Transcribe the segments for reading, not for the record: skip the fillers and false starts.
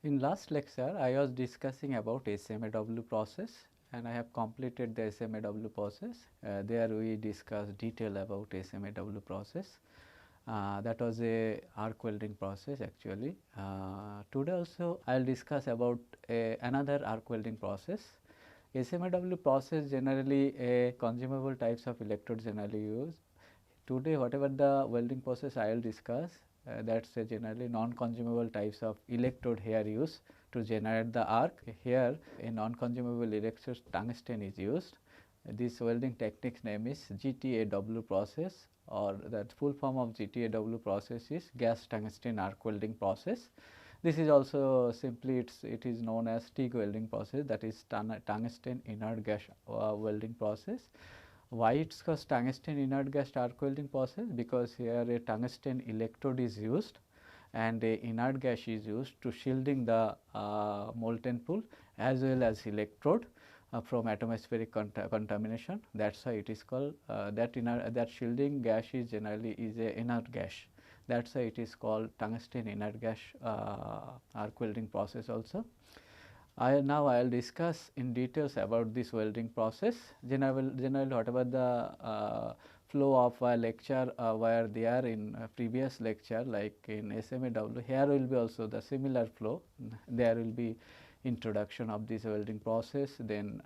In last lecture, I was discussing about SMAW process and I have completed the SMAW process. There we discussed detail about SMAW process. That was a arc welding process actually. Today also I will discuss about another arc welding process. SMAW process generally a consumable types of electrodes generally used. Today whatever the welding process I will discuss, that is generally non-consumable types of electrode here used to generate the arc. Here a non-consumable electrode tungsten is used. This welding technique's name is GTAW process, or the full form of GTAW process is gas tungsten arc welding process. This is also simply it is known as TIG welding process, that is tungsten inert gas welding process. Why it is called tungsten inert gas arc welding process? Because here a tungsten electrode is used and a inert gas is used to shielding the molten pool as well as electrode from atmospheric contamination. That is why it is called that shielding gas is generally is a inert gas. That is why it is called tungsten inert gas arc welding process also. Now I will discuss in details about this welding process. Generally whatever the flow of a lecture were there in previous lecture, like in SMAW, here will be also the similar flow. There will be introduction of this welding process, then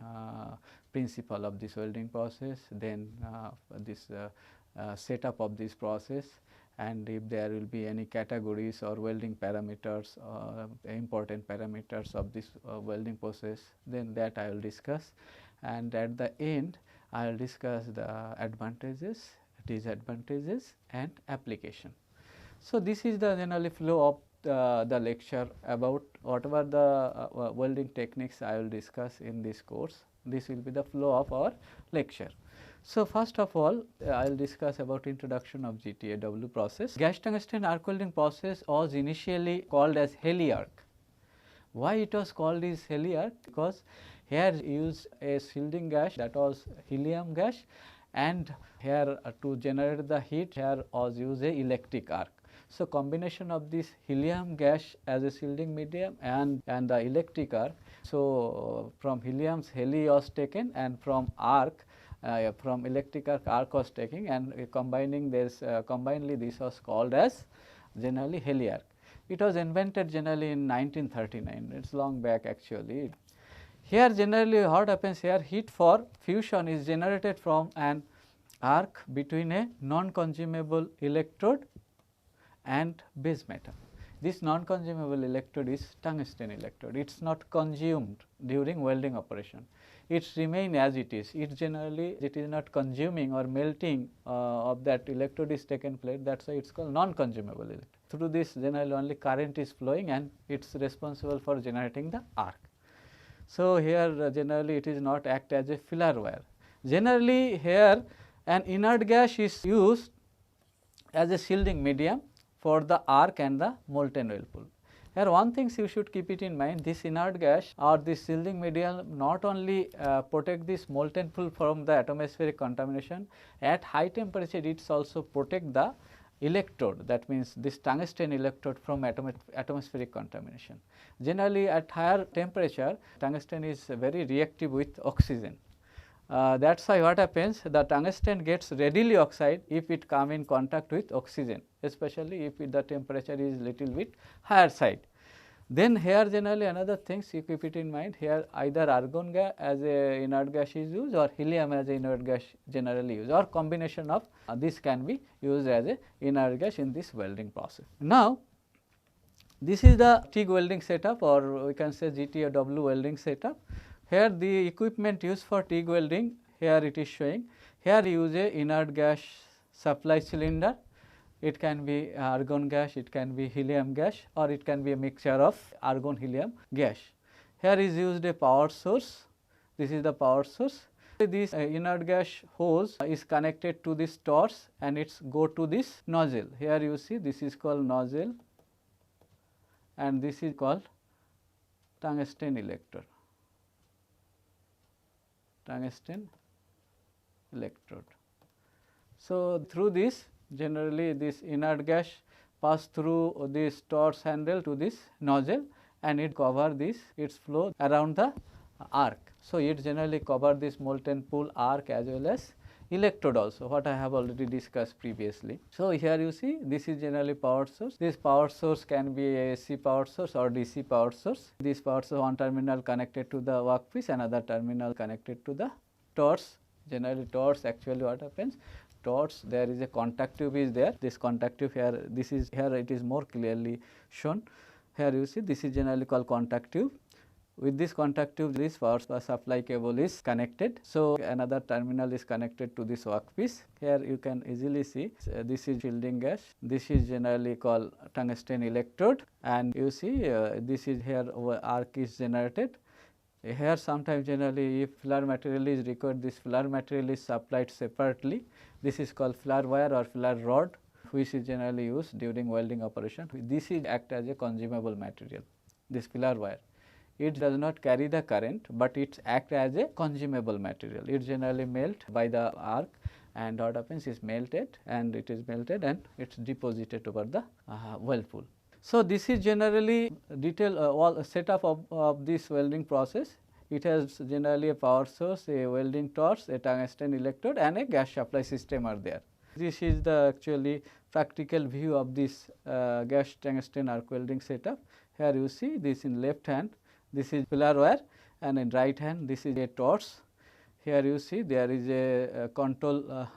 principle of this welding process, then this setup of this process, and if there will be any categories or welding parameters important parameters of this welding process, then that I will discuss, and at the end I will discuss the advantages, disadvantages and application. So, this is the generally flow of the lecture about whatever the welding techniques I will discuss in this course. This will be the flow of our lecture. So, first of all I will discuss about introduction of GTAW process. Gas tungsten arc welding process was initially called as heli arc. Why it was called as heli arc? Because here used a shielding gas, that was helium gas, and here to generate the heat here was used a electric arc. So, combination of this helium gas as a shielding medium and the electric arc. So, from helium's heli was taken, and from arc from electric arc was taken, and combining this combinedly this was called as generally heli arc. It was invented generally in 1939, it is long back actually. Here generally what happens here, heat for fusion is generated from an arc between a non-consumable electrode and base metal. This non-consumable electrode is tungsten electrode. It is not consumed during welding operation. It remains as it is. It generally it is not consuming or melting of that electrode is taken place. That is why it is called non-consumable electrode. Through this generally only current is flowing and it is responsible for generating the arc. So, here generally it is not act as a filler wire. Generally here an inert gas is used as a shielding medium for the arc and the molten oil pool. Here one thing you should keep it in mind, this inert gas or this shielding medium not only protect this molten pool from the atmospheric contamination, at high temperature it also protect the electrode, that means this tungsten electrode from atmospheric contamination. Generally at higher temperature tungsten is very reactive with oxygen. That is why what happens, the tungsten gets readily oxide if it come in contact with oxygen, especially if the temperature is little bit higher side. Then here generally another things you keep it in mind, here either argon gas as a inert gas is used or helium as a inert gas generally used, or combination of this can be used as a inert gas in this welding process. Now, this is the TIG welding setup, or we can say GTAW welding setup. Here the equipment used for TIG welding, here it is showing. Here you use a inert gas supply cylinder. It can be argon gas, it can be helium gas, or it can be a mixture of argon helium gas. Here is used a power source. This is the power source. This inert gas hose is connected to this torch and it's go to this nozzle. Here you see this is called nozzle and this is called tungsten electrode. Tungsten electrode. So, through this generally this inert gas pass through this torch handle to this nozzle and it cover this its flow around the arc. So, it generally cover this molten pool arc as well as electrode also, what I have already discussed previously. So, here you see this is generally power source. This power source can be a AC power source or DC power source. This power source, one terminal connected to the workpiece, another terminal connected to the torch. Generally torch, actually what happens, torch there is a contact tube is there. This contact tube here, this is here it is more clearly shown. Here you see this is generally called contact tube. With this contact tube, this power supply cable is connected. So, another terminal is connected to this workpiece. Here you can easily see this is shielding gas. This is generally called tungsten electrode, and you see this is here arc is generated. Here sometimes generally if flare material is required, this flare material is supplied separately. This is called flare wire or flare rod, which is generally used during welding operation. This is act as a consumable material, this flare wire. It does not carry the current, but it acts as a consumable material. It generally melt by the arc, and what happens is melted, and it is melted and it is deposited over the weld pool. So, this is generally detailed setup of this welding process. It has generally a power source, a welding torch, a tungsten electrode, and a gas supply system are there. This is the actually practical view of this gas tungsten arc welding setup. Here you see this in left hand, this is flare wire, and in right hand this is a torch. Here you see there is a control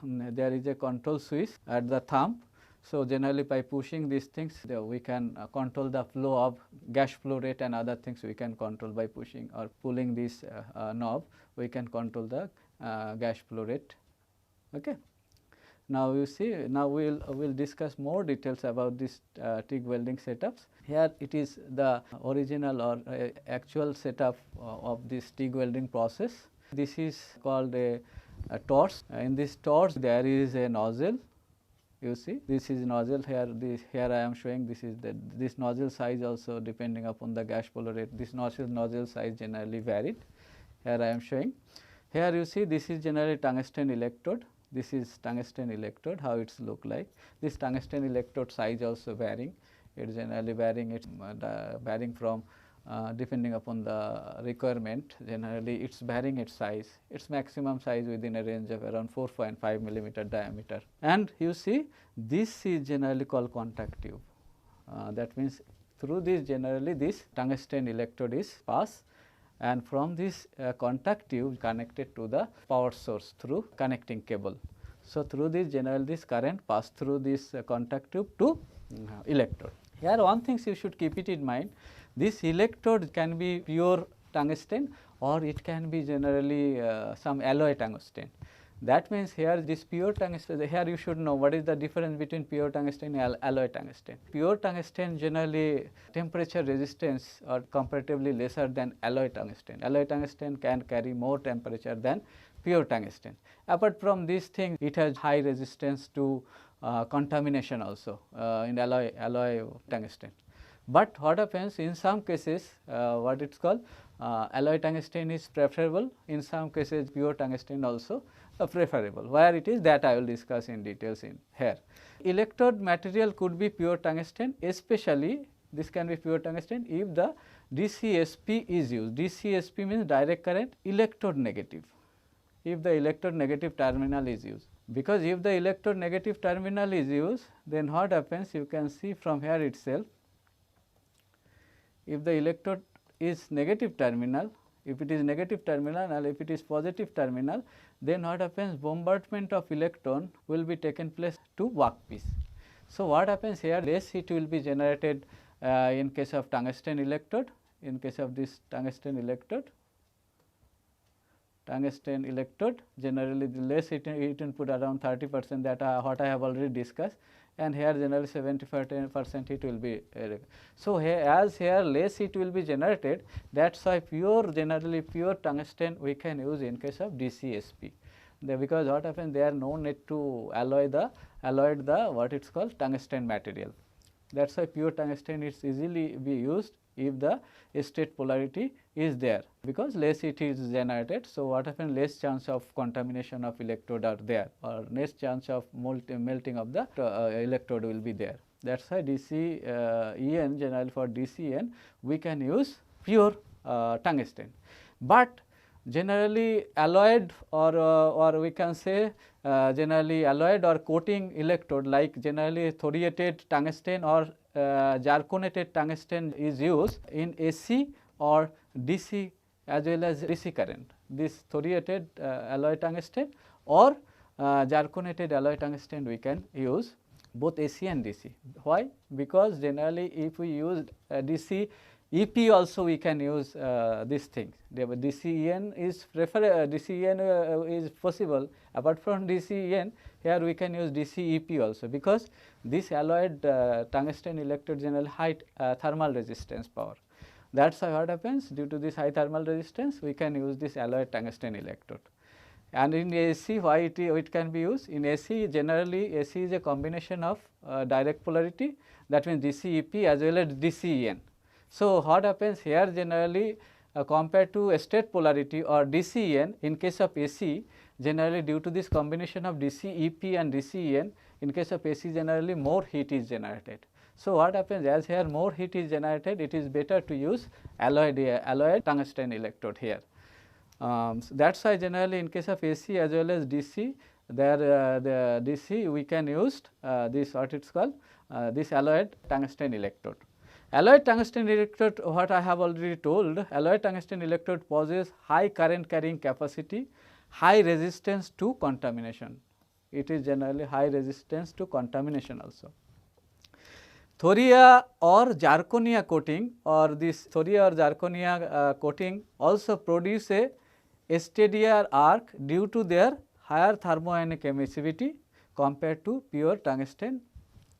switch at the thumb. So, generally by pushing these things we can control the flow of gas flow rate and other things we can control by pushing or pulling this knob, we can control the gas flow rate. Okay. Now, you see, now we will discuss more details about this TIG welding setups. Here it is the original or actual setup of this TIG welding process. This is called a torch. In this torch there is a nozzle. You see, this is nozzle here. Here I am showing this is this nozzle size also depending upon the gas flow rate. This nozzle size generally varied. Here I am showing. Here you see this is generally tungsten electrode. This is tungsten electrode, how it's look like. This tungsten electrode size also varying. It's generally varying. It's varying from depending upon the requirement. Generally, it's varying its size. Its maximum size within a range of around 4.5 millimeter diameter. And you see, this is generally called contact tube. That means through this generally this tungsten electrode is passed, and from this contact tube connected to the power source through connecting cable. So, through this generally this current pass through this contact tube to electrode. Here one thing you should keep it in mind, this electrode can be pure tungsten or it can be generally some alloy tungsten. That means here this pure tungsten, here you should know what is the difference between pure tungsten and alloy tungsten. Pure tungsten generally temperature resistance are comparatively lesser than alloy tungsten. Alloy tungsten can carry more temperature than pure tungsten. Apart from this thing, it has high resistance to contamination also in alloy tungsten. But what happens in some cases, what it is called alloy tungsten is preferable, in some cases pure tungsten also preferable. Where it is, that I will discuss in details in here. Electrode material could be pure tungsten, especially this can be pure tungsten if the DCSP is used. DCSP means direct current electrode negative, if the electrode negative terminal is used. Because if the electrode negative terminal is used, then what happens, you can see from here itself, if the electrode is negative terminal, if it is negative terminal and if it is positive terminal, then what happens, bombardment of electron will be taken place to workpiece. So, what happens here, less heat will be generated in case of tungsten electrode, in case of this tungsten electrode generally the less heat input around 30%, that what I have already discussed, and here generally 75% heat will be so here as here less heat will be generated, that is why generally pure tungsten we can use in case of DCSP. Because what happens, there are no need to alloy the what it is called tungsten material. That is why pure tungsten is easily be used if the state polarity is there, because less heat is generated. So, what happens, less chance of contamination of electrode are there, or less chance of melting of the electrode will be there. That is why DCEN, generally for DCEN we can use pure tungsten, but generally alloyed or we can say generally alloyed or coating electrode like generally thoriated tungsten or zirconated tungsten is used in AC or DC as well as DC current. This thoriated alloy tungsten or zirconated alloy tungsten we can use both AC and DC. Why? Because generally if we use DC EP also we can use these things. DCEN is DCEN is possible. Apart from DCEN, here we can use DC EP also, because this alloyed tungsten electrode generally high thermal resistance power. That is why what happens, due to this high thermal resistance we can use this alloyed tungsten electrode. And in AC, why it can be used? In AC, generally AC is a combination of direct polarity, that means DC EP as well as DCEN. So, what happens here generally compared to a state polarity or DCEN, in case of AC generally due to this combination of DC EP and DCEN, in case of AC generally more heat is generated. So, what happens, as here more heat is generated, it is better to use alloyed tungsten electrode here. So that is why generally in case of AC as well as DC, the DC we can use this what it is called this alloyed tungsten electrode. Alloyed tungsten electrode, what I have already told, alloyed tungsten electrode possesses high current carrying capacity, high resistance to contamination. It is generally high resistance to contamination also. Thoria or zirconia coating, or this thoria or zirconia coating also produce a steadier arc due to their higher thermoionic emissivity compared to pure tungsten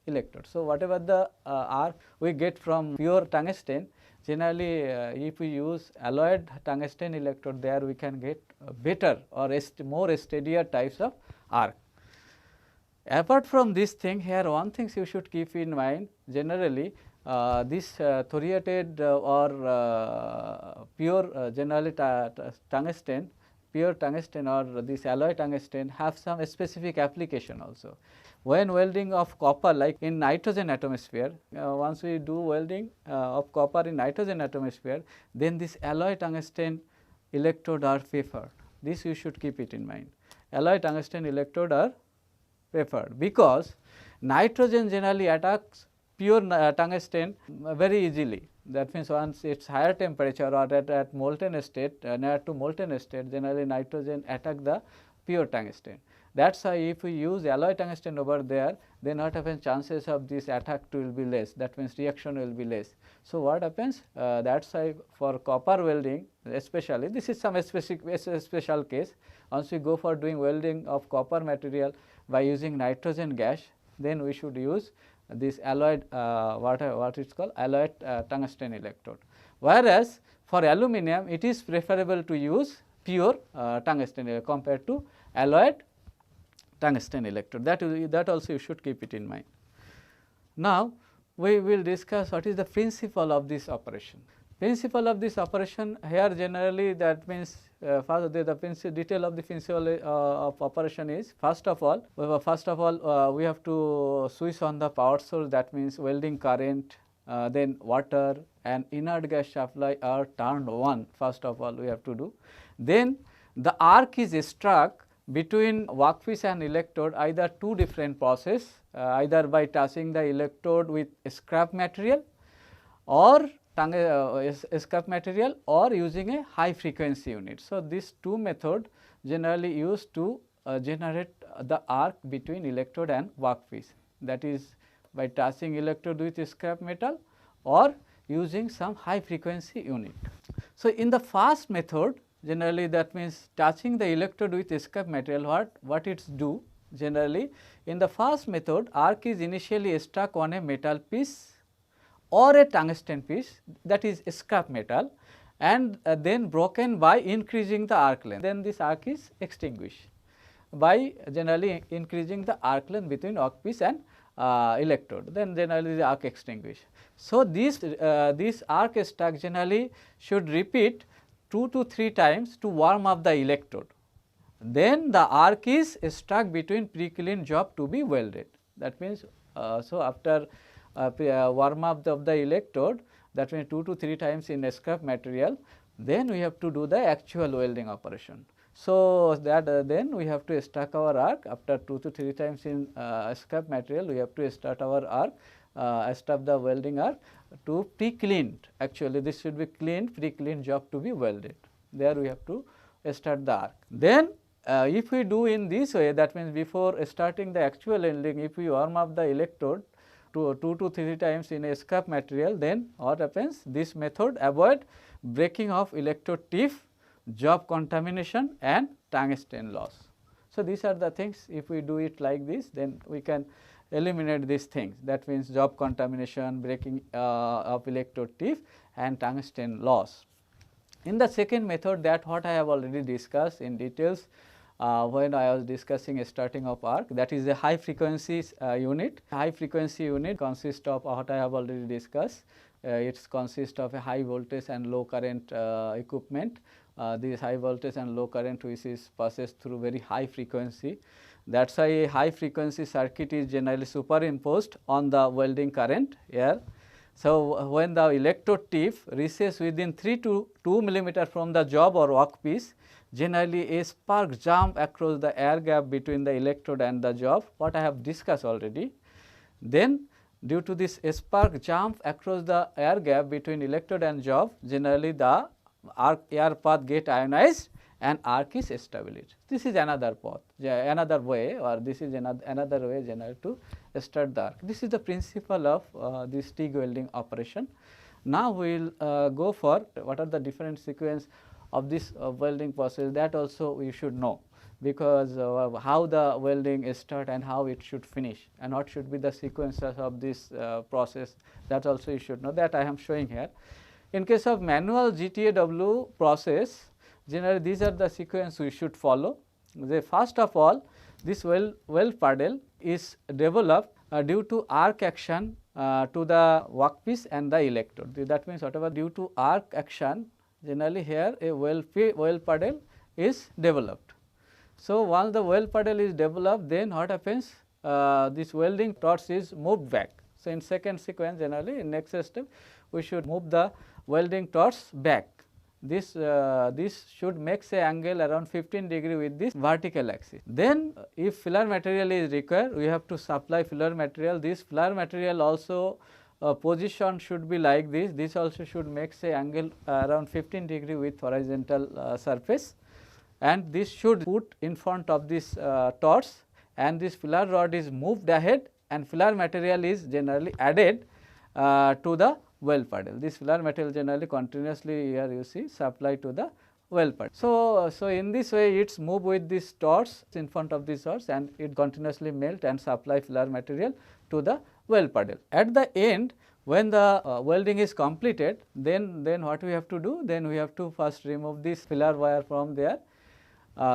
electrode. So, whatever the arc we get from pure tungsten, generally if we use alloyed tungsten electrode, there we can get better or more steadier types of arc. Apart from this thing, here one thing you should keep in mind, generally this thoriated or pure generally tungsten, pure tungsten or this alloy tungsten have some specific application also. When welding of copper, like in nitrogen atmosphere, once we do welding of copper in nitrogen atmosphere, then this alloy tungsten electrode are preferred. This you should keep it in mind. Alloy tungsten electrode are preferred, because nitrogen generally attacks pure tungsten very easily. That means once it is higher temperature or at molten state, near to molten state, generally nitrogen attack the pure tungsten. That is why if we use alloy tungsten over there, then what happens, chances of this attack will be less, that means reaction will be less. So, what happens, that is why for copper welding especially, this is some special case, once we go for doing welding of copper material by using nitrogen gas, then we should use this alloyed what it is called alloyed tungsten electrode. Whereas, for aluminum it is preferable to use pure tungsten compared to alloyed tungsten electrode. That also you should keep it in mind. Now, we will discuss what is the principle of this operation. Principle of this operation here generally, that means first the detail of the principle of operation is, first of all we have to switch on the power source, that means welding current, then water and inert gas supply are turned on, first of all we have to do. Then the arc is struck between workpiece and electrode, either two different process, either by touching the electrode with scrap material or scrap material or using a high frequency unit. So, these two methods generally used to generate the arc between electrode and workpiece, that is by touching electrode with scrap metal or using some high frequency unit. So, in the first method, generally that means touching the electrode with scrap material, what it do generally, in the first method arc is initially struck on a metal piece or a tungsten piece, that is scrap metal, and then broken by increasing the arc length. Then this arc is extinguished by generally increasing the arc length between workpiece and electrode, then generally the arc extinguished. So, this arc stack generally should repeat 2 to 3 times to warm up the electrode. Then the arc is struck between pre-clean job to be welded. That means, so after warm up of the electrode, that means 2 to 3 times in scrap material, then we have to do the actual welding operation. So, that then we have to stack our arc after 2 to 3 times in scrap material, we have to start our arc, start the welding arc to pre-cleaned. Actually, this should be cleaned, pre-cleaned job to be welded. There we have to start the arc. Then if we do in this way, that means before starting the actual welding, if we warm up the electrode to 2 to 3 times in a scrap material, then what happens? This method avoid breaking of electrode tip, job contamination and tungsten loss. So, these are the things. If we do it like this, then we can eliminate these things, that means job contamination, breaking of electrode tip and tungsten loss. In the second method, that what I have already discussed in details when I was discussing starting of arc, that is a high frequency unit. High frequency unit consists of what I have already discussed. It consists of a high voltage and low current equipment. This high voltage and low current which is passes through very high frequency. That is why a high frequency circuit is generally superimposed on the welding current here. So, when the electrode tip reaches within 3 to 2 millimeter from the job or workpiece, generally a spark jump across the air gap between the electrode and the job, what I have discussed already. Then due to this spark jump across the air gap between electrode and job, generally the arc air path get ionized and arc is established. This is another path, another way, or this is another way generally to start the arc. This is the principle of this TIG welding operation. Now, we will go for what are the different sequence of this welding process, that also we should know, because how the welding start and how it should finish and what should be the sequences of this process, that also you should know, that I am showing here. In case of manual GTAW process, generally these are the sequence we should follow. First of all, this weld paddle is developed due to arc action to the workpiece and the electrode. That means whatever due to arc action, generally here a weld paddle is developed. So, once the weld paddle is developed, then what happens? This welding torch is moved back. So, in second sequence, generally in next step we should move the welding torch back. This should make say angle around 15 degree with this vertical axis. Then if filler material is required, we have to supply filler material. This filler material also position should be like this. This also should make say angle around 15 degree with horizontal surface, and this should put in front of this torch, and this filler rod is moved ahead and filler material is generally added to the weld paddle. This filler material generally continuously here you see supply to the weld paddle. So in this way it is moved with this torch in front of this torch and it continuously melt and supply filler material to the weld paddle. At the end, when the welding is completed, then what we have to do? Then we have to first remove this filler wire from there.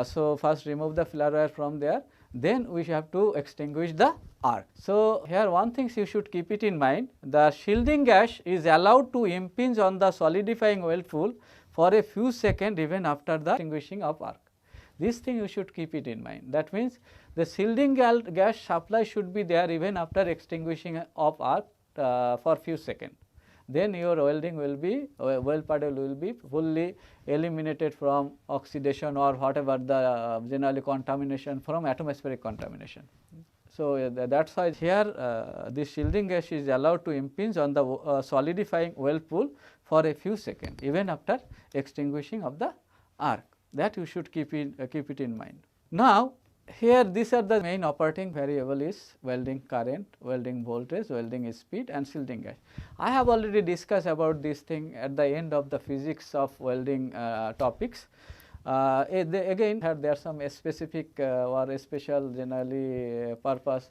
So first remove the filler wire from there, then we have to extinguish the arc. So here one thing you should keep it in mind, the shielding gas is allowed to impinge on the solidifying weld pool for a few seconds even after the extinguishing of arc. This thing you should keep it in mind. That means the shielding gas supply should be there even after extinguishing of arc for few seconds. Then your welding will be, weld paddle will be fully eliminated from oxidation or whatever the generally contamination from atmospheric contamination. So that is why here this shielding gas is allowed to impinge on the solidifying weld pool for a few seconds even after extinguishing of the arc. That you should keep it in mind. Now here these are the main operating variable is welding current, welding voltage, welding speed and shielding gas. I have already discussed about this thing at the end of the physics of welding topics. Again there are some specific or special generally purpose,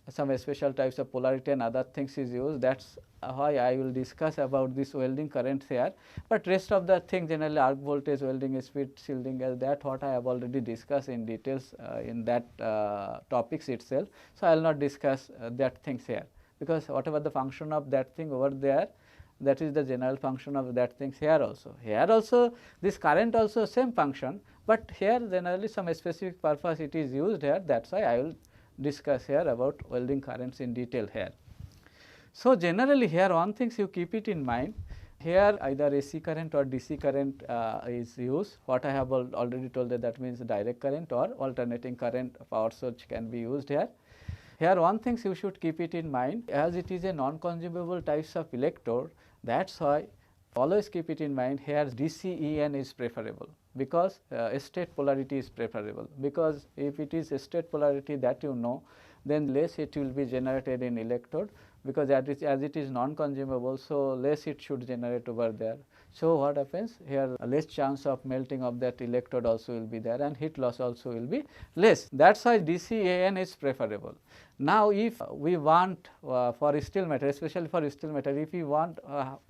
some special types of polarity and other things is used. That is why I will discuss about this welding current here, but rest of the thing generally arc voltage, welding speed, shielding gas, that what I have already discussed in details in that topics itself. So, I will not discuss that things here, because whatever the function of that thing over there, that is the general function of that things here also. Here also this current also same function, but here generally some specific purpose it is used here, that is why I will discuss here about welding currents in detail here. So, generally here one thing you keep it in mind, here either AC current or DC current is used. What I have already told that means direct current or alternating current power source can be used here. Here one thing you should keep it in mind, as it is a non-consumable types of electrode, that is why always keep it in mind here DCEN is preferable, because state polarity is preferable, because if it is state polarity that you know, then less it will be generated in electrode, because as it is non-consumable, so less it should generate over there. So, what happens here, less chance of melting of that electrode also will be there, and heat loss also will be less. That is why DCAN is preferable. Now, if we want for steel metal, especially for steel metal, if we want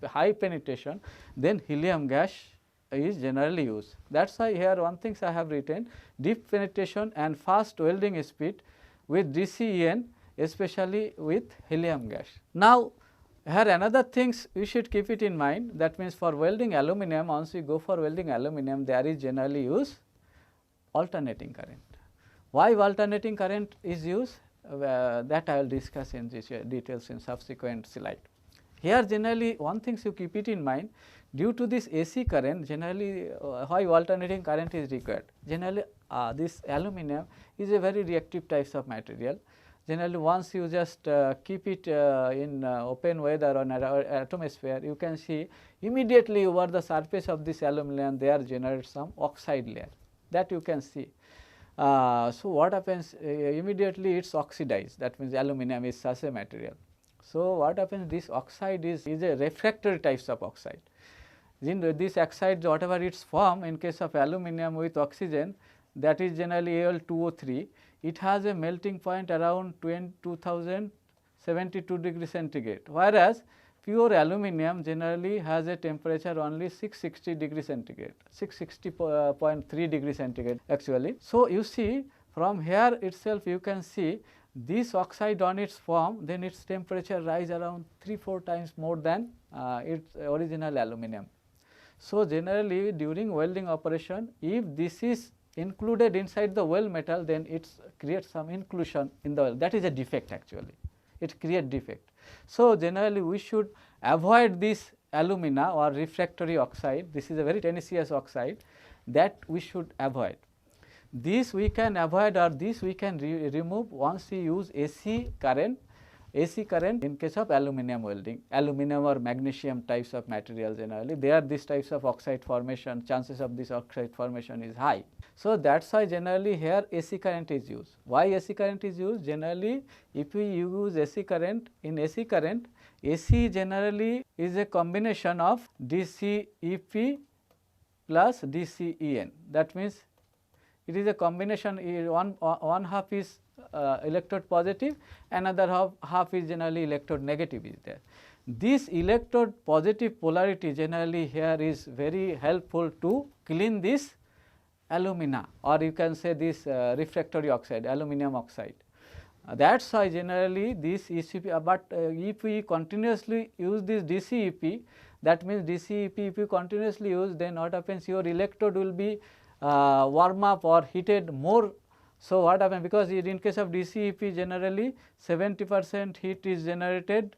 high penetration, then helium gas is generally used. That is why here one thing I have written, deep penetration and fast welding speed with DCEN, especially with helium gas. Now, here another things we should keep it in mind, that means for welding aluminum, once we go for welding aluminum, there is generally use alternating current. Why alternating current is used? That I will discuss in this details in subsequent slide. Here generally one thing you keep it in mind, due to this AC current, generally why alternating current is required. Generally this aluminum is a very reactive types of material. Generally once you just keep it in open weather or atmosphere, you can see immediately over the surface of this aluminum there generates some oxide layer, that you can see. So, what happens immediately it is oxidized, that means aluminum is such a material. So, what happens, this oxide is a refractory types of oxide. In this oxide whatever its form in case of aluminum with oxygen, that is generally Al2O3, it has a melting point around 2072 degrees centigrade, whereas pure aluminum generally has a temperature only 660 degrees centigrade, 660.3 degrees centigrade actually. So, you see from here itself you can see this oxide on its form, then its temperature rise around 3-4 times more than its original aluminum. So, generally during welding operation, if this is included inside the weld metal, then it creates some inclusion in the weld, that is a defect actually, it creates defect. So, generally we should avoid this alumina or refractory oxide, this is a very tenacious oxide that we should avoid. This we can avoid, or this we can remove once we use AC current in case of aluminum welding, aluminum or magnesium types of material generally, there these types of oxide formation, chances of this oxide formation is high. So, that is why generally here AC current is used. Why AC current is used? Generally if we use AC current, in AC current, AC generally is a combination of DCEP plus DCEN, that means it is a combination, one half is electrode positive, another half is generally electrode negative is there. This electrode positive polarity generally here is very helpful to clean this alumina, or you can say this refractory oxide, aluminum oxide. That is why generally this ECP, but if we continuously use this DCEP, that means DCEP if you continuously use, then what happens, your electrode will be warm up or heated more. So, what happens, because in case of DCEP generally 70% heat is generated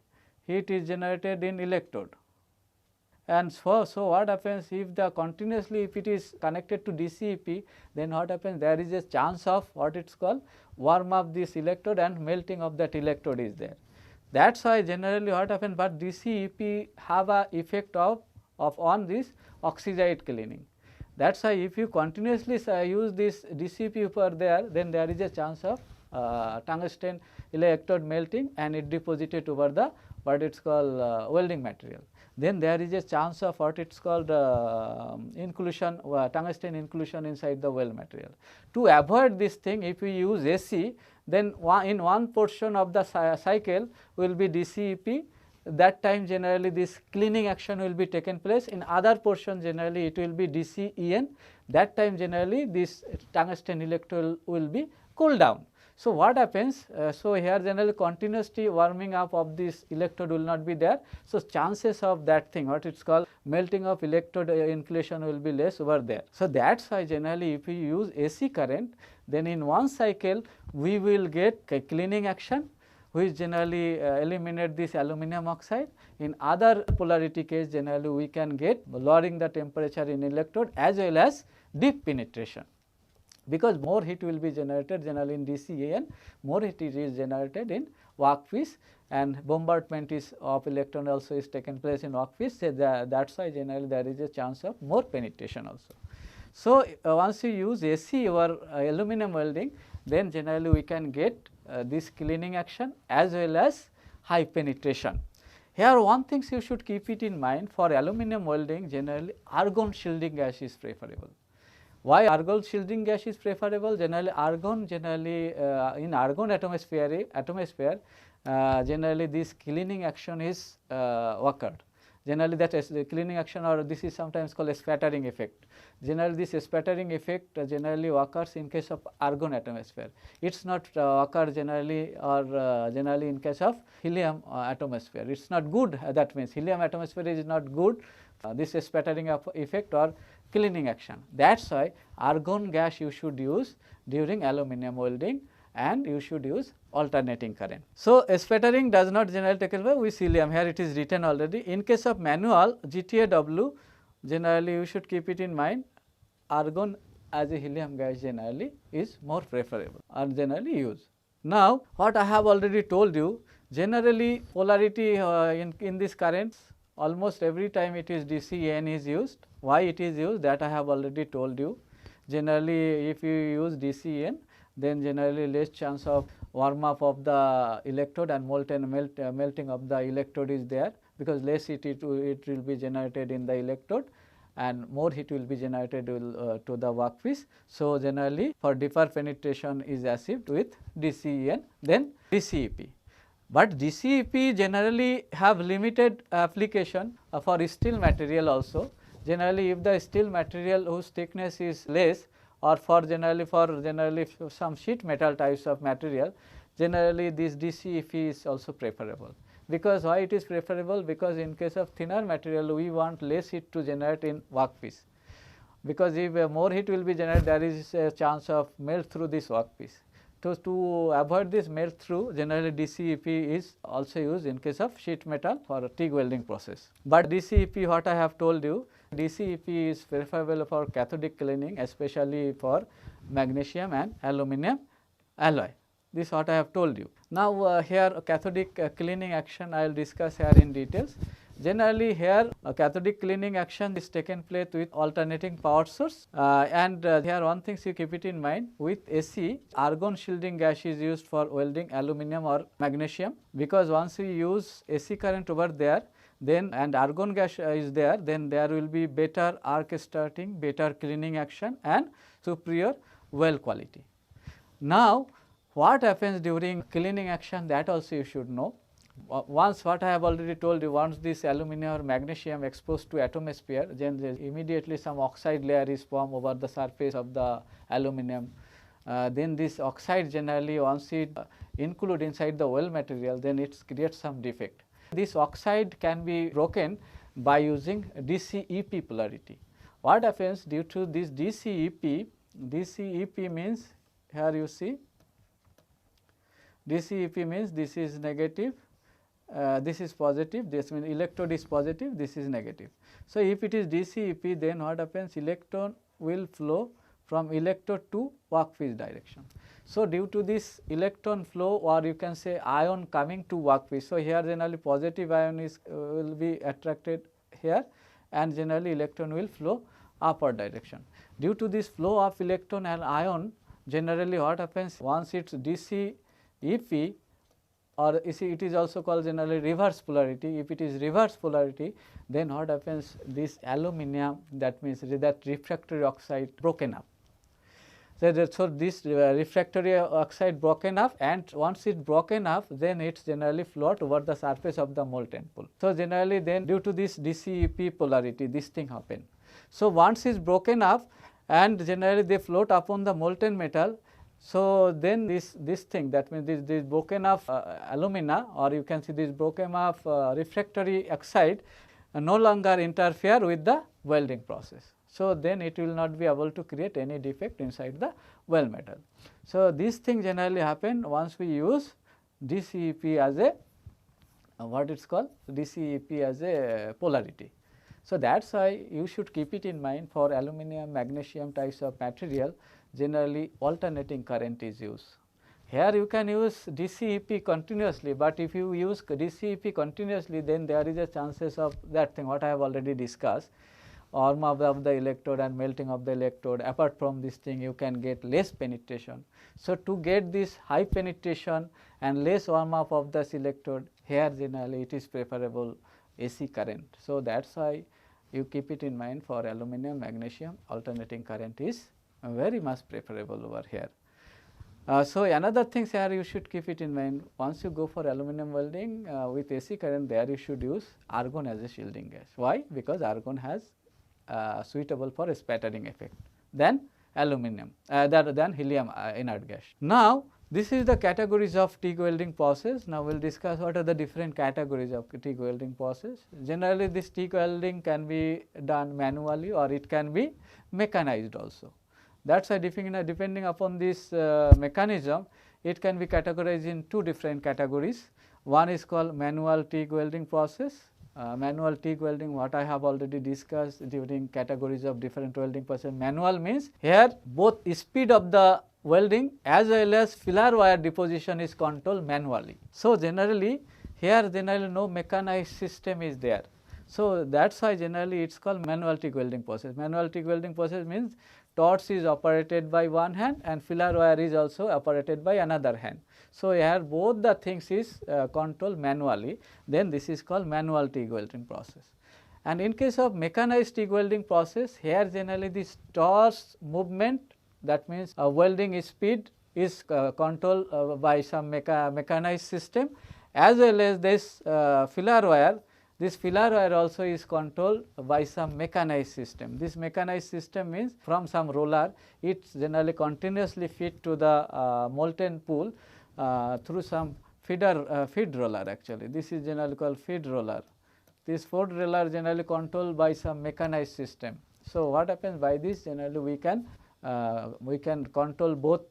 in electrode, and so what happens, if the continuously if it is connected to DCEP, then what happens, there is a chance of what it is called warm up this electrode and melting of that electrode is there. That is why generally what happens, but DCEP have a effect of on this oxide cleaning. That is why if you continuously use this DCEP over there, then there is a chance of tungsten electrode melting and it deposited over the what it is called welding material. Then there is a chance of what it is called inclusion, tungsten inclusion inside the weld material. To avoid this thing, if we use AC, then in one portion of the cycle will be DCEP, that time generally this cleaning action will be taken place, in other portion generally it will be DCEN, that time generally this tungsten electrode will be cooled down. So, what happens, so here generally continuously warming up of this electrode will not be there. So, chances of that thing what it is called melting of electrode inflation will be less over there. So, that is why generally if we use AC current, then in one cycle we will get cleaning action, which generally eliminate this aluminum oxide. In other polarity case, generally we can get lowering the temperature in electrode as well as deep penetration, because more heat will be generated generally in DCEN, more heat is generated in workpiece, and bombardment is of electron also is taken place in workpiece. So that is why generally there is a chance of more penetration also. So once you use AC or aluminum welding, then generally we can get this cleaning action as well as high penetration. Here one thing you should keep it in mind, for aluminum welding generally argon shielding gas is preferable. Why argon shielding gas is preferable? Generally argon in argon atmosphere generally this cleaning action is occurred. Generally that is the cleaning action, or this is sometimes called a spattering effect. Generally this spattering effect generally occurs in case of argon atmosphere. It is not occur generally or generally in case of helium atmosphere. It is not good, that means helium atmosphere is not good this spattering effect or cleaning action. That is why argon gas you should use during aluminum welding, and you should use alternating current. So spattering does not generally take place with helium, here it is written already. In case of manual GTAW, generally you should keep it in mind, argon as a helium gas generally is more preferable or generally used. Now what I have already told you, generally polarity in this currents almost every time it is DCEN is used. Why it is used, that I have already told you. Generally if you use DCEN, then generally less chance of warm up of the electrode and melting of the electrode is there, because less heat it will be generated in the electrode and more heat will be generated to the workpiece. So generally for deeper penetration is achieved with DCEN than DCEP. But DCEP generally have limited application for steel material also. Generally if the steel material whose thickness is less, or for generally some sheet metal types of material, generally this DCEP is also preferable. Because why it is preferable? Because in case of thinner material we want less heat to generate in workpiece, because if more heat will be generated, there is a chance of melt through this workpiece. So to avoid this melt through, generally DCEP is also used in case of sheet metal for TIG welding process. But DCEP, what I have told you, DCEP is preferable for cathodic cleaning, especially for magnesium and aluminum alloy. This what I have told you. Now here cathodic cleaning action I will discuss here in details. Generally here cathodic cleaning action is taken place with alternating power source, and here one thing you keep it in mind, with AC argon shielding gas is used for welding aluminum or magnesium, because once we use AC current over there, then and argon gas is there, then there will be better arc starting, better cleaning action and superior weld quality. Now what happens during cleaning action, that also you should know. Once what I have already told you, once this aluminum or magnesium exposed to atmosphere, then immediately some oxide layer is formed over the surface of the aluminum. Then this oxide generally once it include inside the weld material, then it creates some defect. This oxide can be broken by using DCEP polarity. What happens due to this DCEP? DCEP means, here you see, DCEP means this is negative, this is positive, this means electrode is positive, this is negative. So if it is DCEP, then what happens, electron will flow from electrode to workpiece direction. So due to this electron flow, or you can say ion coming to workpiece, so here generally positive ion is will be attracted here, and generally electron will flow upward direction. Due to this flow of electron and ion, generally what happens, once it is DCEP, or you see it is also called generally reverse polarity. If it is reverse polarity, then what happens, this aluminum, that means that refractory oxide broken up. So this refractory oxide broken up, and once it broken up, then it generally float over the surface of the molten pool. So generally then due to this DCEP polarity, this thing happen. So once it is broken up, and generally they float upon the molten metal. So then this thing, that means this broken up alumina, or you can see this broken up refractory oxide no longer interfere with the welding process. So then it will not be able to create any defect inside the weld metal. So this thing generally happen once we use DCEP as a what it is called DCEP as a polarity. So, that is why you should keep it in mind for aluminum, magnesium types of material, generally alternating current is used. Here you can use DCEP continuously, but if you use DCEP continuously, then there is a chances of that thing what I have already discussed, warm up of the electrode and melting of the electrode. Apart from this thing, you can get less penetration. So, to get this high penetration and less warm up of this electrode, here generally it is preferable AC current. So, that is why you keep it in mind for aluminum, magnesium, alternating current is very much preferable over here. So, another thing here you should keep it in mind, once you go for aluminum welding with AC current, there you should use argon as a shielding gas. Why? Because argon has suitable for a spattering effect than aluminum than helium inert gas. Now, this is the categories of TIG welding process. Now, we will discuss what are the different categories of TIG welding process. Generally, this TIG welding can be done manually or it can be mechanized also. That is why depending upon this mechanism, it can be categorized in two different categories. One is called manual TIG welding process. Manual TIG welding, what I have already discussed during categories of different welding process. Manual means here both speed of the welding as well as filler wire deposition is controlled manually. So, generally here no mechanized system is there. So, that is why generally it is called manual TIG welding process. Manual TIG welding process means torch is operated by one hand and filler wire is also operated by another hand. So, here both the things is controlled manually, then this is called manual TIG welding process. And in case of mechanized TIG welding process, here generally this torch movement, that means welding speed is controlled by some mechanized system, as well as this filler wire. This filler wire also is controlled by some mechanized system. This mechanized system means from some roller, it generally continuously feed to the molten pool through some feed roller actually. This is generally called feed roller. This feed roller generally controlled by some mechanized system. So, what happens by this, generally we can control both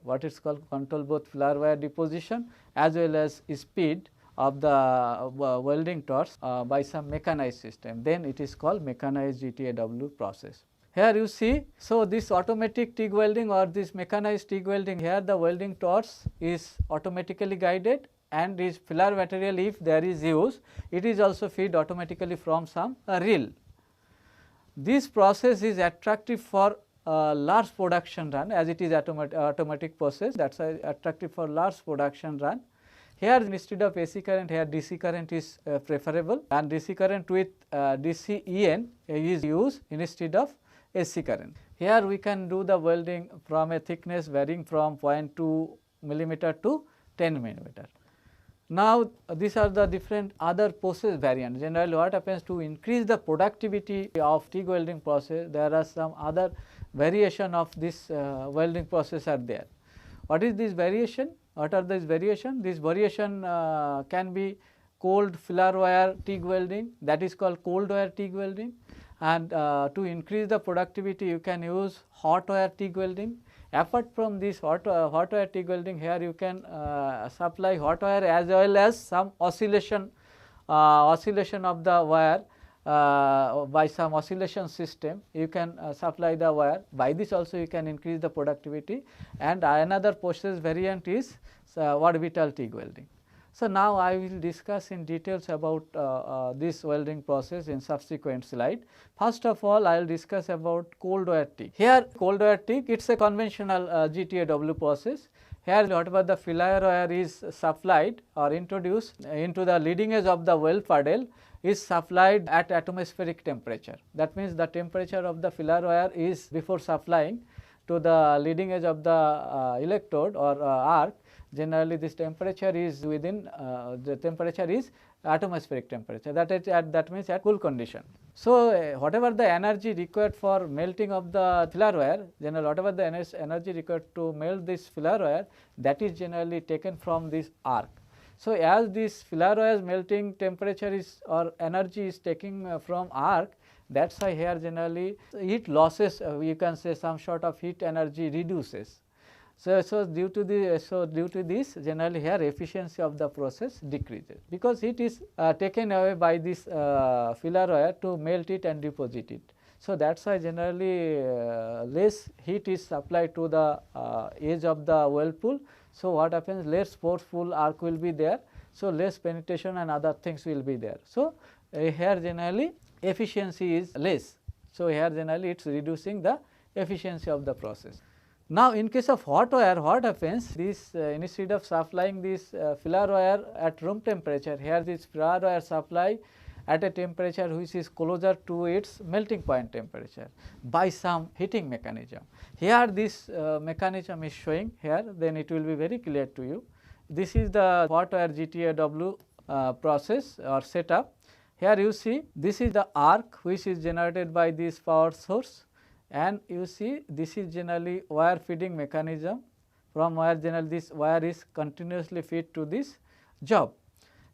what is called control both filler wire deposition as well as speed of the welding torch by some mechanized system, then it is called mechanized GTAW process. Here you see, so this automatic TIG welding or this mechanized TIG welding, here the welding torch is automatically guided and this filler material, if there is used, it is also fed automatically from some reel. This process is attractive for large production run, as it is automatic process, that is why attractive for large production run. Here instead of AC current, here DC current is preferable, and DC current with DCEN is used instead of AC current. Here we can do the welding from a thickness varying from 0.2 millimeter to 10 millimeter. Now, these are the different other process variants. Generally, what happens to increase the productivity of TIG welding process, there are some other variation of this welding process are there. What is this variation? What are these variation? This variation can be cold filler wire TIG welding, that is called cold wire TIG welding, and to increase the productivity you can use hot wire TIG welding. Apart from this hot wire TIG welding, here you can supply hot wire as well as some oscillation of the wire by some oscillation system, you can supply the wire. By this also you can increase the productivity, and another process variant is orbital TIG welding. So, now I will discuss in details about this welding process in subsequent slide. First of all, I will discuss about cold wire TIG. Here cold wire TIG, it is a conventional GTAW process. Here whatever the filler wire is supplied or introduced into the leading edge of the weld paddle is supplied at atmospheric temperature. That means the temperature of the filler wire is before supplying to the leading edge of the electrode or arc. Generally this temperature is within the temperature is atmospheric temperature, that means at cool condition. So, whatever the energy required for melting of the filler wire, generally whatever the energy required to melt this filler wire, that is generally taken from this arc. So, as this filler wire's melting temperature is or energy is taking from arc, that is why here generally heat losses, you can say some sort of heat energy reduces. So due to this generally here efficiency of the process decreases, because heat is taken away by this filler wire to melt it and deposit it. So that is why generally less heat is supplied to the edge of the whirlpool. So what happens, less forceful arc will be there, so less penetration and other things will be there. So here generally efficiency is less. So here generally it is reducing the efficiency of the process. Now in case of hot wire, what happens, this instead of supplying this filler wire at room temperature, here this filler wire supply at a temperature which is closer to its melting point temperature by some heating mechanism. Here this mechanism is showing here, then it will be very clear to you. This is the hot wire GTAW process or setup. Here you see this is the arc which is generated by this power source, and you see this is generally wire feeding mechanism, from where generally this wire is continuously fed to this job.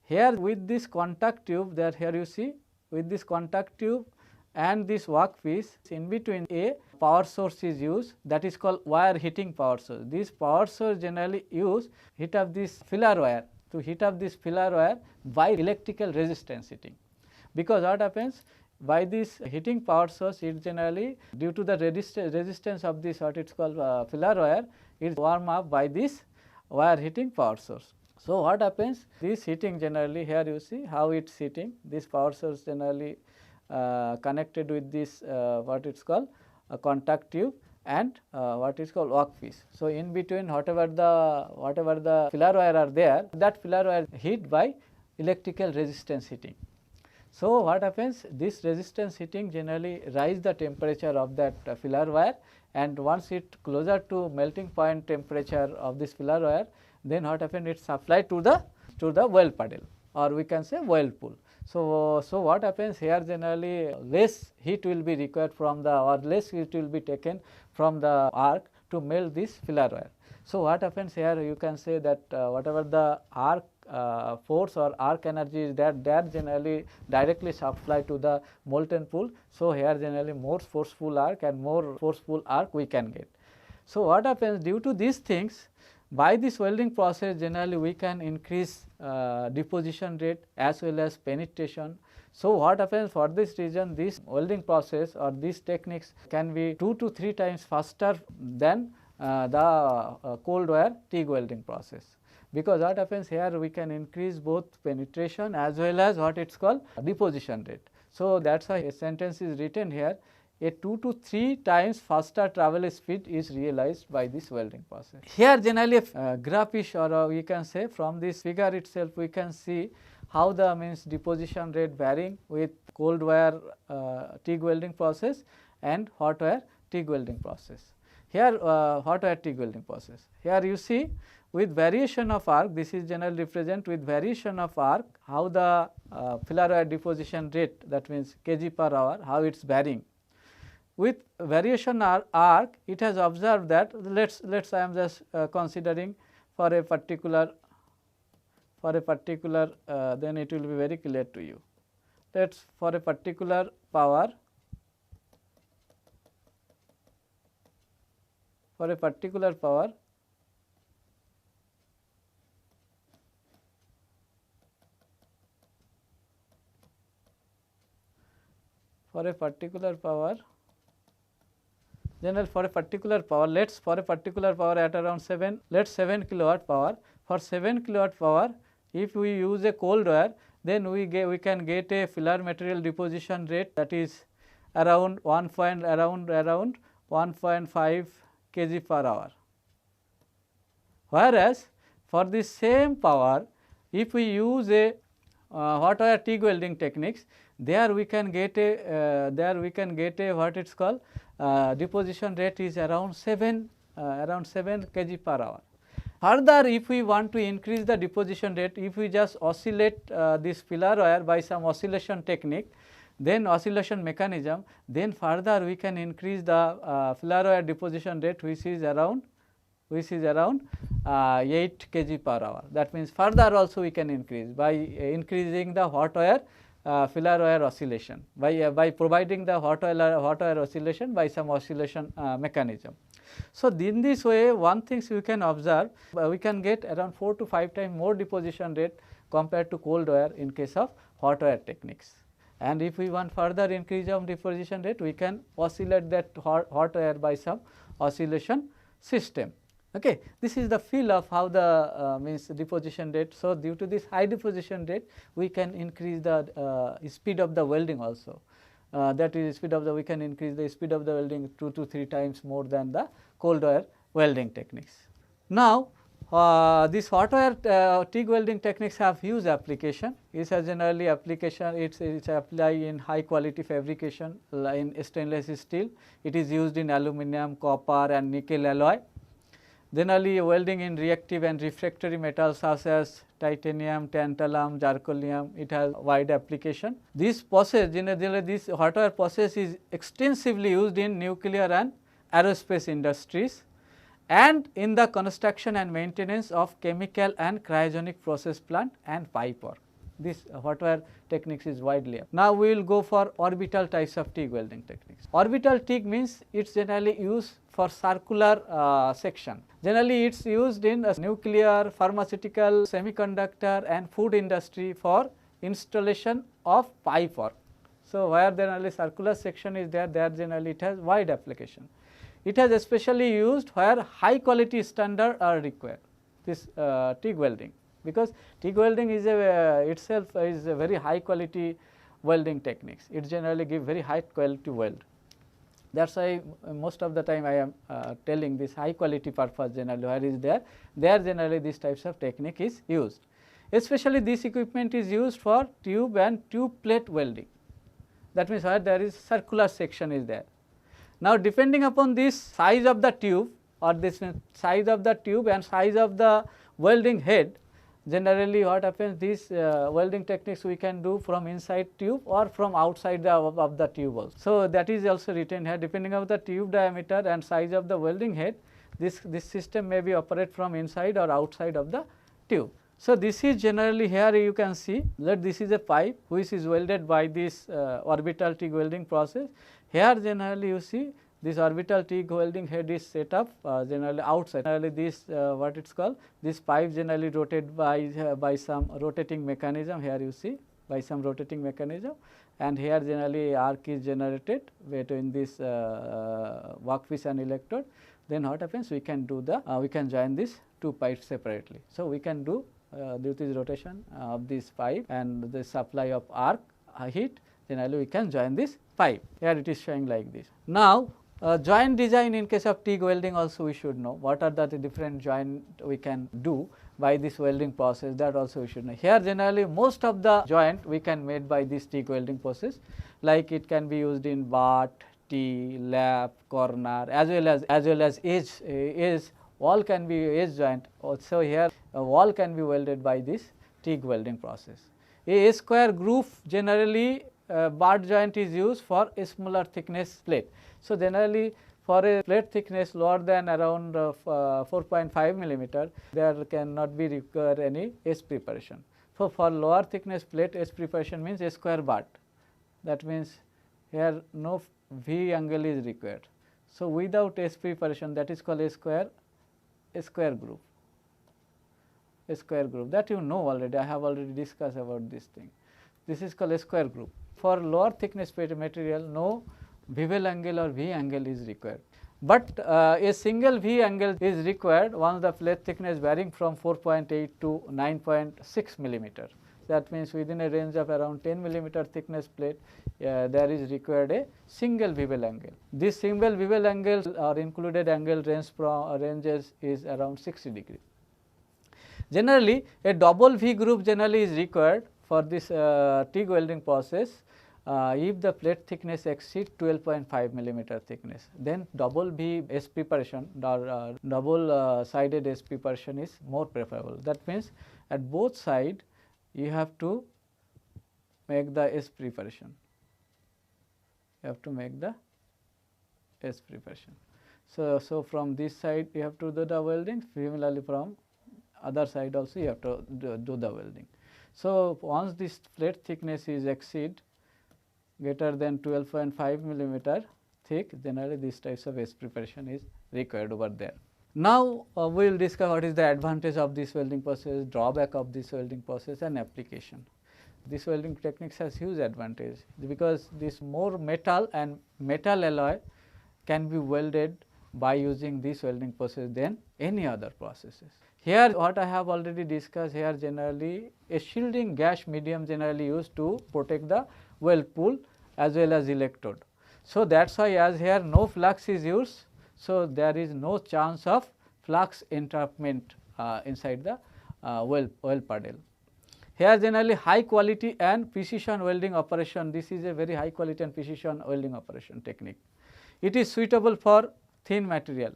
Here with this contact tube, that here you see with this contact tube and this workpiece, in between a power source is used, that is called wire heating power source. This power source generally use heat up this filler wire, to heat up this filler wire by electrical resistance heating, because what happens, by this heating power source, it generally due to the resistance of this what it is called filler wire, it is warm up by this wire heating power source. So what happens, this heating generally, here you see how it is heating, this power source generally connected with this what it is called a contact tube and what is called workpiece. So in between whatever the filler wire are there, that filler wire heat by electrical resistance heating. So what happens, this resistance heating generally rise the temperature of that filler wire, and once it closer to melting point temperature of this filler wire, then what happens, it is supplied to the well puddle, or we can say whirlpool. So what happens here, generally less heat will be required from the, or less heat will be taken from the arc to melt this filler wire. So what happens here, you can say that whatever the arc force or arc energy is that generally directly supplied to the molten pool. So here generally more forceful arc and more forceful arc we can get. So what happens, due to these things, by this welding process generally we can increase deposition rate as well as penetration. So what happens, for this reason this welding process or these techniques can be 2 to 3 times faster than the cold wire TIG welding process, because what happens here, we can increase both penetration as well as what it is called deposition rate. So that is why a sentence is written here, a 2 to 3 times faster travel speed is realized by this welding process. Here generally a graph is, or we can say from this figure itself we can see how the means deposition rate varying with cold wire TIG welding process and hot wire TIG welding process. Here hot wire TIG welding process, here you see with variation of arc, this is generally represent with variation of arc how the filler wire deposition rate, that means kg per hour, how it is varying. With variation arc, it has observed that, let's I am just considering for a particular then it will be very clear to you. Let's for a particular power, for a particular power general for a particular power, let us for a particular power at around 7 kilowatt power, for 7 kilowatt power if we use a cold wire, then we can get a filler material deposition rate that is around 1.5 kg per hour. Whereas for the same power, if we use a hot wire TIG welding techniques, there we can get a what it is called deposition rate is around 7 kg per hour. Further, if we want to increase the deposition rate, if we just oscillate this filler wire by some oscillation technique, then oscillation mechanism, then further we can increase the filler wire deposition rate, which is around 8 kg per hour. That means further also we can increase by increasing the hot wire filler wire oscillation by providing the hot wire oscillation by some oscillation mechanism. So, in this way one thing we can observe, we can get around 4 to 5 times more deposition rate compared to cold wire in case of hot wire techniques. And if we want further increase of deposition rate, we can oscillate that hot wire by some oscillation system. Okay. This is the feel of how the means deposition rate. So, due to this high deposition rate, we can increase the speed of the welding also. That is speed of the, we can increase the speed of the welding 2 to 3 times more than the cold wire welding techniques. Now, this hot wire TIG welding techniques have huge application. It has generally application, it's applied in high quality fabrication in stainless steel. It is used in aluminum, copper and nickel alloy. Generally welding in reactive and refractory metals such as titanium, tantalum, zirconium, it has wide application. This process, generally this hot wire process is extensively used in nuclear and aerospace industries and in the construction and maintenance of chemical and cryogenic process plant and pipe work. This hot wire techniques is widely applied. Now, we will go for orbital types of TIG welding techniques. Orbital TIG means it is generally used for circular section. Generally, it is used in nuclear, pharmaceutical, semiconductor and food industry for installation of pipe work. So, where generally circular section is there, generally it has wide application. It has especially used where high quality standard are required, this TIG welding, because TIG welding is itself is a very high quality welding techniques. It generally give very high quality weld. That is why most of the time I am telling this high quality purpose generally where is there generally these types of technique is used. Especially this equipment is used for tube and tube plate welding. That means where there is circular section is there. Now, depending upon this size of the tube or this size of the tube and size of the welding head, generally what happens, these welding techniques we can do from inside tube or from outside of the tube also. So, that is also written here, depending on the tube diameter and size of the welding head, this system may be operate from inside or outside of the tube. So, this is generally here you can see that this is a pipe which is welded by this orbital TIG welding process. Here generally you see this orbital TIG welding head is set up generally outside. Generally this what it is called, this pipe generally rotated by some rotating mechanism, here you see by some rotating mechanism, and here generally arc is generated between this workpiece and electrode. Then what happens, we can do the we can join these two pipes separately. So, we can do due to the rotation of this pipe and the supply of arc heat, generally we can join this pipe. Here it is showing like this. Now, joint design in case of TIG welding also we should know what are the different joint we can do by this welding process, that also we should know. Here generally most of the joint we can made by this TIG welding process, like it can be used in butt, T, lap, corner as well as edge wall can be edge joint. Also here a wall can be welded by this TIG welding process. A square groove generally butt joint is used for a smaller thickness plate. So, generally for a plate thickness lower than around 4.5 millimeter, there cannot be require any edge preparation. So, for lower thickness plate edge preparation means a square butt, that means here no V angle is required. So, without edge preparation, that is called a square groove. A square groove that you know already, I have already discussed about this thing. This is called a square groove. For lower thickness plate material, no bevel angle or V angle is required, but a single V angle is required once the plate thickness varying from 4.8 to 9.6 millimeter. That means within a range of around 10 millimeter thickness plate, there is required a single bevel angle. This single bevel angle or included angle ranges is around 60 degree. Generally, a double V groove generally is required for this TIG welding process. If the plate thickness exceeds 12.5 millimeter thickness, then double V edge preparation or double sided edge preparation is more preferable. That means at both sides you have to make the edge preparation. You have to make the edge preparation. So from this side you have to do the welding. Similarly, from other side also you have to do the welding. So, once this plate thickness is exceed greater than 12.5 millimeter thick, generally this types of S preparation is required over there. Now, we will discuss what is the advantage of this welding process, drawback of this welding process and application. This welding techniques has huge advantage because this more metal and metal alloy can be welded by using this welding process than any other processes. Here what I have already discussed, here generally a shielding gas medium generally used to protect the weld pool as well as electrode. So, that is why as here no flux is used, so there is no chance of flux entrapment inside the weld puddle. Here generally high quality and precision welding operation, this is a very high quality and precision welding operation technique. It is suitable for thin material,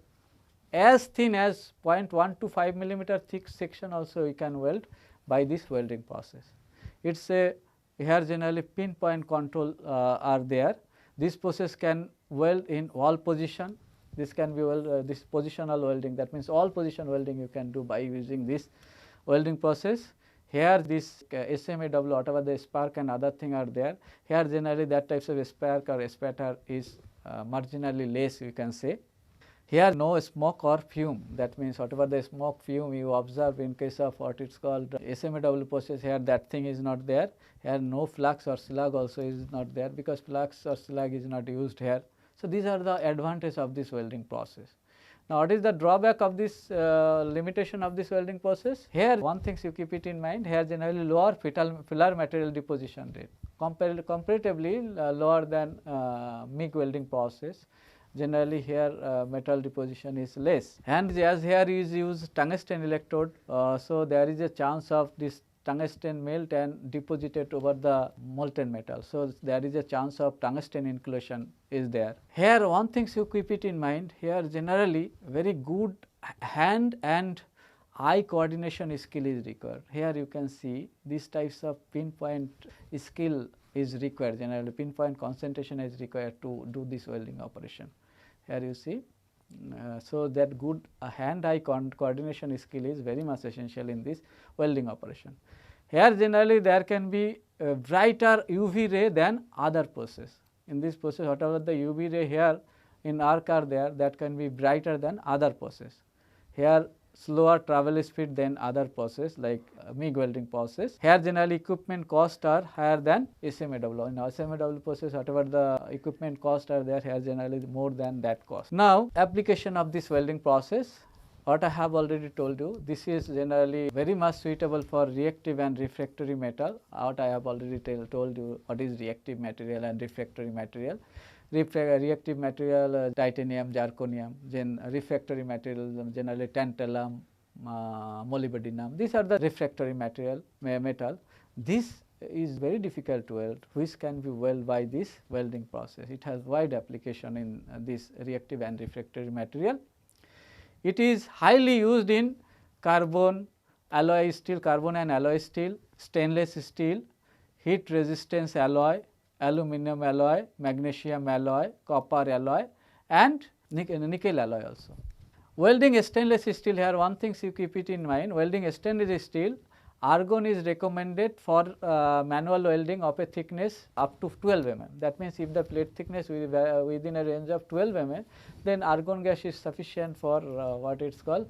as thin as 0.125 millimeter thick section also we can weld by this welding process. It is a here generally pinpoint control are there. This process can weld in all position, this can be this positional welding, that means all position welding you can do by using this welding process. Here this SMAW, whatever the spark and other thing are there, here generally that types of spark or spatter is marginally less, you can say. Here no smoke or fume, that means whatever the smoke fume you observe in case of what it is called SMAW process, here that thing is not there. Here no flux or slag also is not there because flux or slag is not used here. So, these are the advantages of this welding process. Now, what is the drawback of this limitation of this welding process? Here one thing you keep it in mind, here generally lower filler material deposition rate, comparatively lower than MIG welding process. Generally here metal deposition is less, and as here is used tungsten electrode, so there is a chance of this tungsten melt and deposited over the molten metal. So, there is a chance of tungsten inclusion is there. Here one thing you keep it in mind, here generally very good hand and eye coordination skill is required. Here you can see these types of pinpoint skill is required, generally pinpoint concentration is required to do this welding operation. Here you see, so that good hand-eye coordination skill is very much essential in this welding operation. Here generally there can be a brighter UV ray than other process. In this process whatever the UV ray here in arc are there, that can be brighter than other process. Here slower travel speed than other process like MIG welding process. Here generally equipment cost are higher than SMAW. In SMAW process whatever the equipment cost are there, here generally more than that cost. Now, application of this welding process, what I have already told you, this is generally very much suitable for reactive and refractory metal. What I have already told you what is reactive material and refractory material. Reactive material titanium, zirconium, then refractory material generally tantalum, molybdenum. These are the refractory material metal. This is very difficult to weld, which can be welded by this welding process. It has wide application in this reactive and refractory material. It is highly used in carbon, alloy steel, carbon and alloy steel, stainless steel, heat resistance alloy, aluminum alloy, magnesium alloy, copper alloy and nickel alloy also. Welding stainless steel, here one thing you keep it in mind, welding stainless steel, argon is recommended for manual welding of a thickness up to 12 mm. That means if the plate thickness within a range of 12 mm, then argon gas is sufficient for what it is called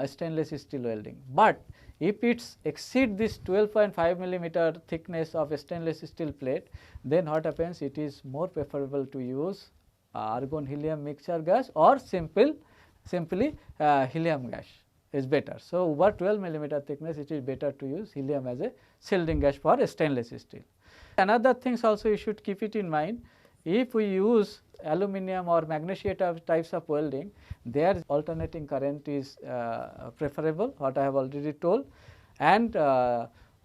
stainless steel welding. But if it exceed this 12.5 millimeter thickness of a stainless steel plate, then what happens, it is more preferable to use argon helium mixture gas or simply helium gas is better. So, over 12 millimeter thickness it is better to use helium as a shielding gas for stainless steel. Another things also you should keep it in mind, if we use aluminum or magnesium types of welding, their alternating current is preferable, what I have already told, and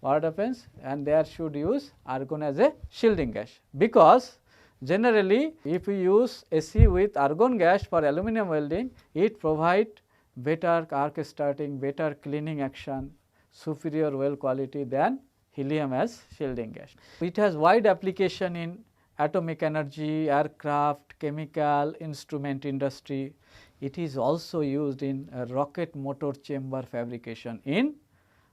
what happens, and there should use argon as a shielding gas, because generally if we use AC with argon gas for aluminum welding, it provide better arc starting, better cleaning action, superior weld quality than helium as shielding gas. It has wide application in atomic energy, aircraft, chemical, instrument industry. It is also used in rocket motor chamber fabrication in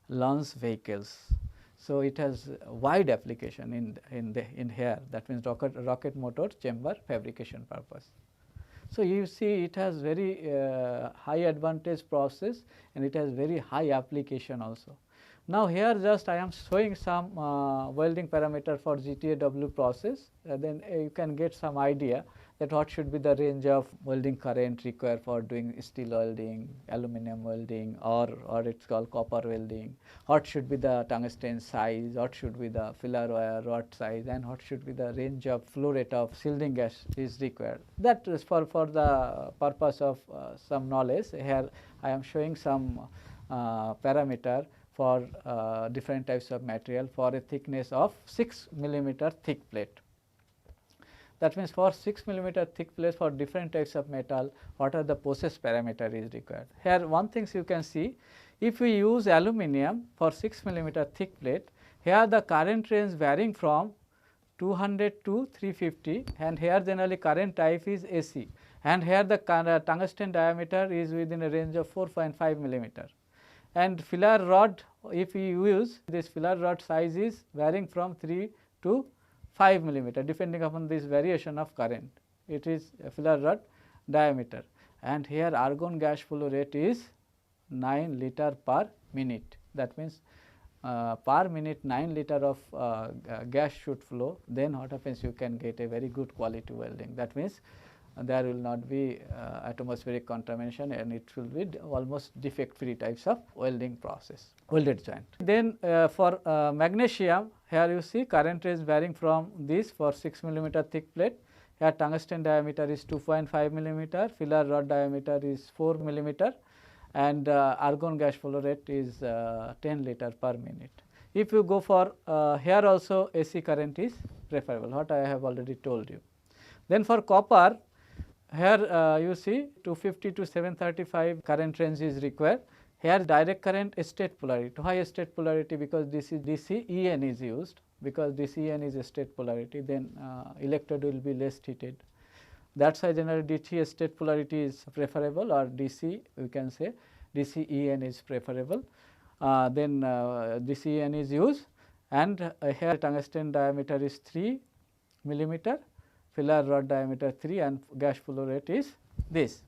launch vehicles. So, it has wide application in here, that means rocket motor chamber fabrication purpose. So, you see it has very high advantage process and it has very high application also. Now, here just I am showing some welding parameter for GTAW process, then you can get some idea that what should be the range of welding current required for doing steel welding, aluminum welding, or it is called copper welding, what should be the tungsten size, what should be the filler wire rod size, and what should be the range of flow rate of shielding gas is required. That is for the purpose of some knowledge. Here I am showing some parameter for different types of material for a thickness of 6 millimeter thick plate. That means, for 6 millimeter thick plate for different types of metal, what are the process parameter is required. Here one thing you can see, if we use aluminum for 6 millimeter thick plate, here the current range varying from 200 to 350, and here generally current type is AC, and here the tungsten diameter is within a range of 4.5 millimeter. And filler rod, if we use this filler rod size is varying from 3 to 5 millimeter depending upon this variation of current. It is a filler rod diameter, and here argon gas flow rate is 9 liter per minute. That means, per minute 9 liter of gas should flow, then what happens, you can get a very good quality welding. That means, there will not be atmospheric contamination and it will be almost defect free types of welding process, welded joint. Then for magnesium, here you see current range varying from this for 6 millimeter thick plate. Here tungsten diameter is 2.5 millimeter, filler rod diameter is 4 millimeter, and argon gas flow rate is 10 liter per minute. If you go for here also AC current is preferable, what I have already told you. Then for copper, here you see 250 to 735 current range is required. Here direct current state polarity. Why state polarity? Because this is DC EN is used, because DC EN is a state polarity, then electrode will be less heated. That is why generally DC state polarity is preferable, or DC we can say DC EN is preferable. Then DC EN is used, and here tungsten diameter is 3 millimeter, filler rod diameter 3, and gas flow rate is this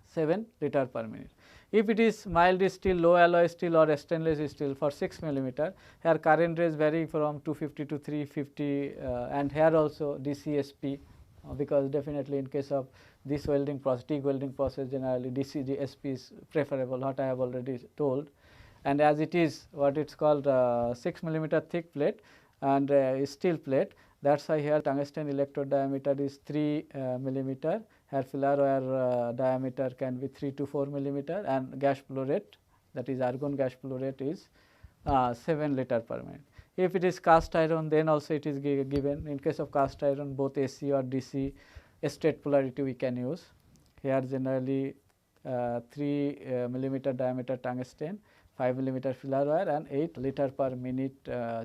7 liter per minute. If it is mild steel, low alloy steel, or stainless steel for 6 millimeter, here current range vary from 250 to 350, and here also DCSP, because definitely in case of this welding process, TIG welding process, generally DCSP is preferable, what I have already told. And as it is what it is called 6 millimeter thick plate and steel plate, that is why here tungsten electrode diameter is 3 millimeter, here filler wire diameter can be 3 to 4 millimeter, and gas flow rate, that is argon gas flow rate is 7 liter per minute. If it is cast iron, then also it is given. In case of cast iron, both AC or DC state polarity we can use. Here generally 3 millimeter diameter tungsten, 5 millimeter filler wire, and 8 liter per minute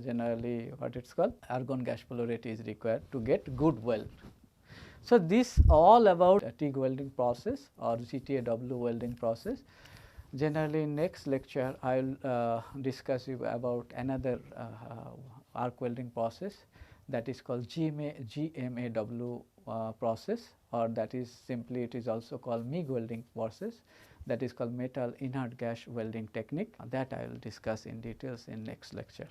generally what it is called argon gas flow rate is required to get good weld. So, this all about TIG welding process or GTAW welding process. Generally in next lecture I will discuss you about another arc welding process, that is called GMAW process, or that is simply it is also called MIG welding process, that is called metal inert gas welding technique. That I will discuss in details in next lecture.